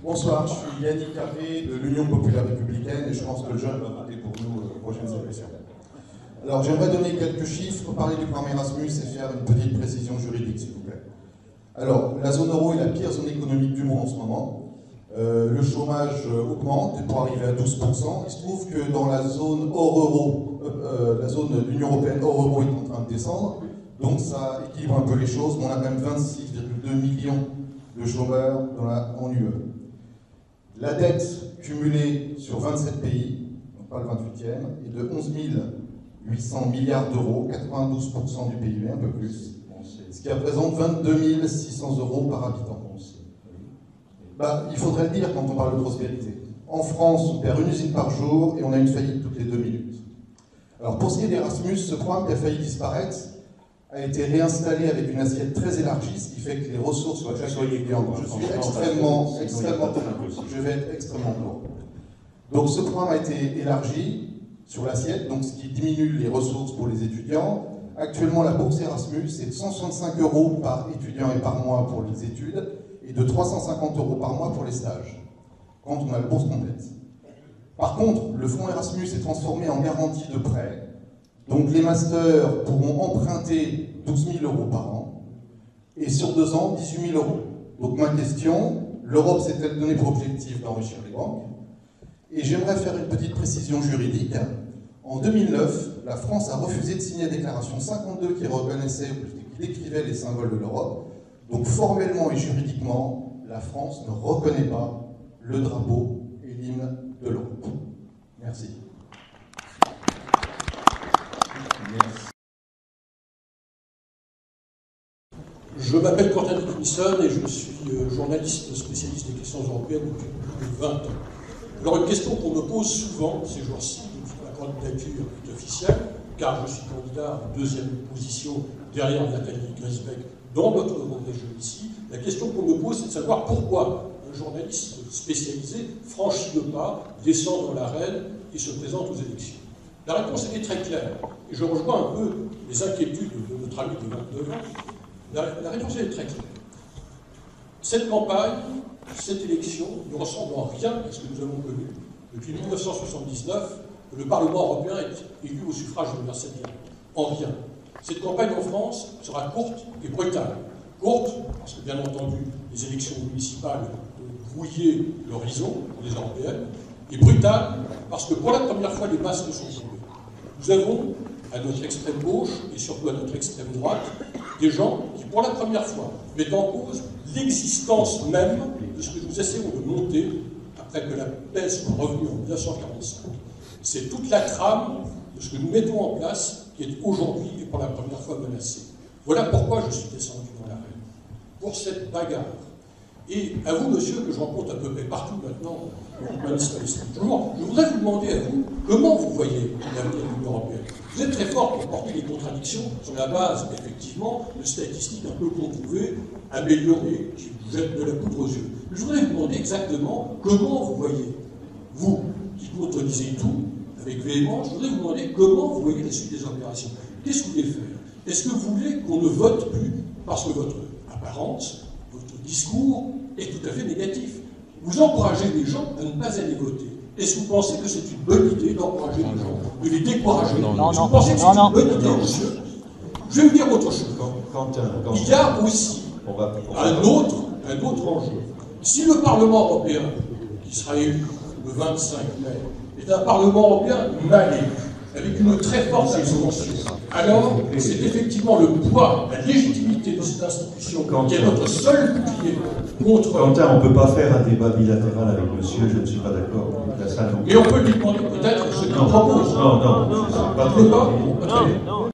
Bonsoir, je suis Yannick Carré de l'Union populaire républicaine et je pense que le jeune va voter pour nous aux prochaines élections. Alors j'aimerais donner quelques chiffres, parler du programme Erasmus et faire une petite précision juridique s'il vous plaît. Alors la zone euro est la pire zone économique du monde en ce moment. Le chômage augmente pour arriver à 12%. Il se trouve que dans la zone hors euro, la zone de l'Union européenne hors euro est en train de descendre. Donc ça équilibre un peu les choses, mais on a quand même 26,2 millions de chômeurs en UE. La dette cumulée sur 27 pays, donc pas le 28e, est de 11 800 milliards d'euros, 92% du PIB, un peu plus, ce qui représente 22 600 euros par habitant. Il faudrait le dire quand on parle de prospérité. En France, on perd une usine par jour et on a une faillite toutes les 2 minutes. Alors pour ce qui est d'Erasmus, ce programme qui a failli disparaître a été réinstallé avec une assiette très élargie, ce qui fait que les ressources soient chaque fois équilibrées. Je suis je vais être extrêmement court. Donc ce programme a été élargi sur l'assiette, donc ce qui diminue les ressources pour les étudiants. Actuellement, la bourse Erasmus est de 165 € par étudiant et par mois pour les études et de 350 € par mois pour les stages, quand on a la bourse complète. Par contre, le fonds Erasmus est transformé en garantie de prêt. Donc les masters pourront emprunter 12 000 € par an, et sur 2 ans, 18 000 €. Donc ma question, l'Europe s'est-elle donné pour objectif d'enrichir les banques? Et j'aimerais faire une petite précision juridique. En 2009, la France a refusé de signer la déclaration 52 qui reconnaissait, qui décrivait les symboles de l'Europe. Donc formellement et juridiquement, la France ne reconnaît pas le drapeau et l'hymne de l'Europe. Merci. Je m'appelle Quentin Dickinson et je suis journaliste spécialiste des questions européennes depuis plus de 20 ans. Alors une question qu'on me pose souvent ces jours-ci, depuis que ma candidature est officielle, car je suis candidat en 2e position derrière Nathalie Griesbeck dans notre région ici, la question qu'on me pose c'est de savoir pourquoi un journaliste spécialisé franchit le pas, descend dans l'arène et se présente aux élections. La réponse est très claire, et je rejoins un peu les inquiétudes de notre ami de 29 ans. La réponse est très claire. Cette campagne, cette élection ne ressemble en rien à ce que nous avons connu depuis 1979, que le Parlement européen est élu au suffrage universel direct. En rien. Cette campagne en France sera courte et brutale. Courte, parce que bien entendu, les élections municipales ont brouillé l'horizon pour les européennes, et brutale, parce que pour la première fois, les masques sont tombés. Nous avons, à notre extrême gauche, et surtout à notre extrême droite, des gens qui, pour la première fois, mettent en cause l'existence même de ce que nous essayons de monter après que la paix soit revenue en 1945. C'est toute la trame de ce que nous mettons en place qui est aujourd'hui et pour la première fois menacée. Voilà pourquoi je suis descendu dans l'arène. Pour cette bagarre. Et à vous, monsieur, que je rencontre à peu près partout maintenant, toujours, je voudrais vous demander à vous, comment vous voyez l'avenir de l'Union européenne? Vous êtes très fort pour porter des contradictions sur la base, effectivement, de statistiques un peu qu'on pouvait améliorer, qui vous jettent de la poudre aux yeux. Je voudrais vous demander exactement comment vous voyez, vous, qui contredisez tout, avec véhémence, je voudrais vous demander comment vous voyez la suite des opérations. Qu'est-ce que vous voulez faire? Est-ce que vous voulez qu'on ne vote plus parce que votre apparence, votre discours est tout à fait négatif? Vous encouragez les gens à ne pas aller voter. Est-ce que vous pensez que c'est une bonne idée d'encourager les gens, de les décourager? Est-ce que vous pensez que c'est une bonne idée, monsieur? Je vais vous dire autre chose. Il y a aussi un autre enjeu. Si le Parlement européen, qui sera élu le 25 mai, est un Parlement européen mal élu, avec une très forte abstention, alors c'est effectivement le poids, la légitimité de cette institution qui est notre seul bouclier contre... Quentin, on ne peut pas faire un débat bilatéral avec monsieur, je ne suis pas d'accord. Mais on peut lui demander peut-être ce qu'il propose. Non, c'est pas très bien.